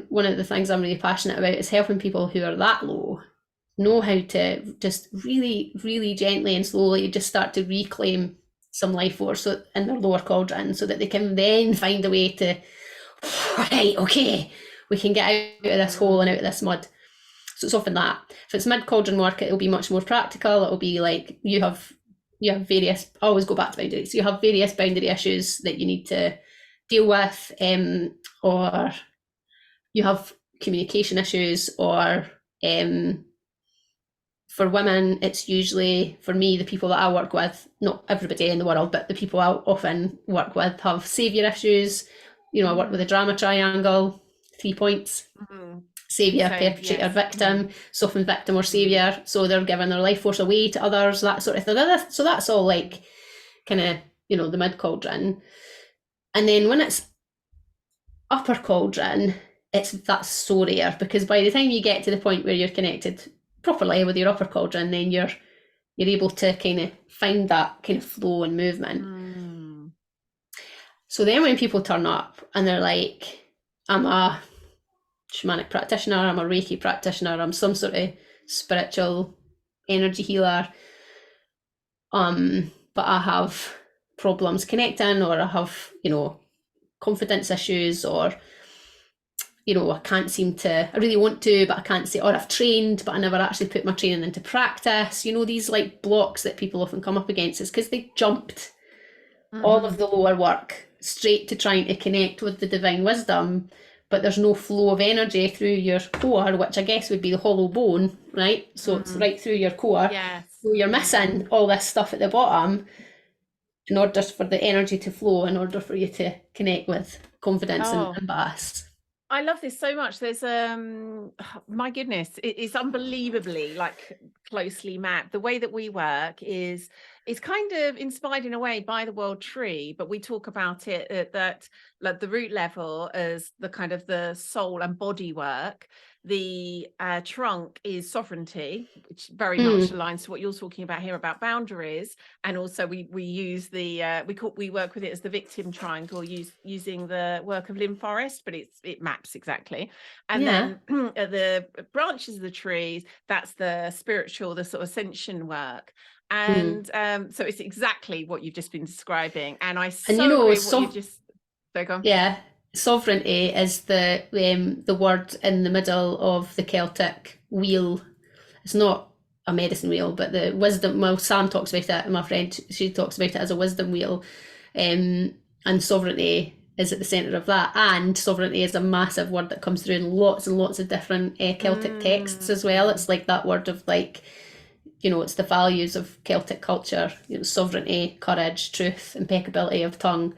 one of the things I'm really passionate about is helping people who are that low know how to just really, really gently and slowly just start to reclaim some life force in their lower cauldron, so that they can then find a way to, right, okay, we can get out of this hole and out of this mud. So it's often that. If it's mid cauldron work, it'll be much more practical. It'll be like you have various, I always go back to boundaries. So you have various boundary issues that you need to deal with, or you have communication issues, or for women, it's usually, for me, the people that I work with, not everybody in the world, but the people I often work with have saviour issues. I work with a drama triangle, 3 points. Saviour, perpetrator, yes. Victim, soften victim or saviour. So they're giving their life force away to others, that sort of thing. So that's all like kind of, the mid cauldron. And then when it's upper cauldron, that's so rare, because by the time you get to the point where you're connected properly with your upper cauldron, then you're able to kind of find that kind of flow and movement. So then when people turn up and they're like, I'm a shamanic practitioner, I'm a Reiki practitioner, I'm some sort of spiritual energy healer, but I have problems connecting, or I have, confidence issues, or I really want to, but I can't say, or I've trained, but I never actually put my training into practice. These like blocks that people often come up against is because they jumped all of the lower work straight to trying to connect with the divine wisdom, but there's no flow of energy through your core, which I guess would be the hollow bone, right? So it's right through your core. Yes. So you're missing all this stuff at the bottom in order for the energy to flow, in order for you to connect with confidence and ballast. I love this so much. There's my goodness, it's unbelievably like closely mapped. The way that we work is kind of inspired in a way by the world tree, but we talk about it at that, like, the root level as the kind of the soul and body work. The trunk is sovereignty, which very much aligns to what you're talking about here about boundaries. And also we use the we work with it as the victim triangle, using the work of Lynn Forrest, but it maps exactly. And then at the branches of the trees, that's the spiritual, the sort of ascension work. And so it's exactly what you've just been describing. And I agree with what you just spoke on. Yeah. Sovereignty is the word in the middle of the Celtic wheel. It's not a medicine wheel, but the wisdom. Well, Sam talks about it, and my friend, she talks about it as a wisdom wheel, and sovereignty is at the centre of that. And sovereignty is a massive word that comes through in lots and lots of different Celtic texts as well. It's like that word of like, it's the values of Celtic culture. Sovereignty, courage, truth, impeccability of tongue.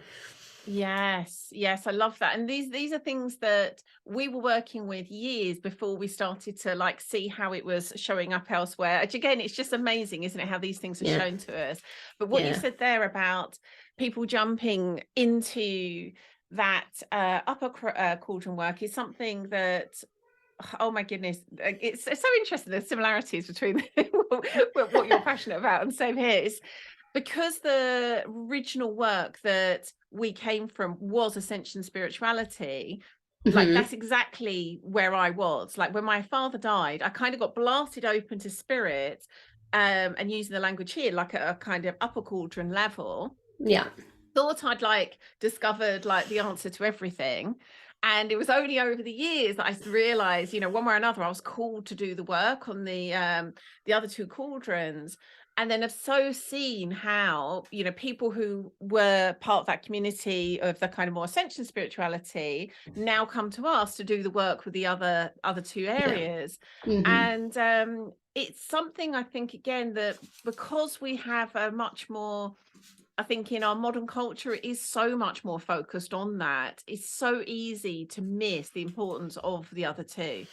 Yes, I love that. And these are things that we were working with years before we started to like see how it was showing up elsewhere. Which again, it's just amazing, isn't it, how these things are shown to us. But what you said there about people jumping into that upper cauldron work is something that, oh my goodness, it's so interesting, the similarities between what you're passionate about and same here. Is because the original work that we came from was ascension spirituality. Like that's exactly where I was. Like when my father died, I kind of got blasted open to spirit, and using the language here, like at a kind of upper cauldron level. Thought I'd like discovered like the answer to everything. And it was only over the years that I realized, one way or another, I was called to do the work on the other two cauldrons. And then I've so seen how, people who were part of that community of the kind of more ascension spirituality now come to us to do the work with the other two areas. And it's something, I think, again, that because we have a much more, I think in our modern culture, it is so much more focused on that. It's so easy to miss the importance of the other two.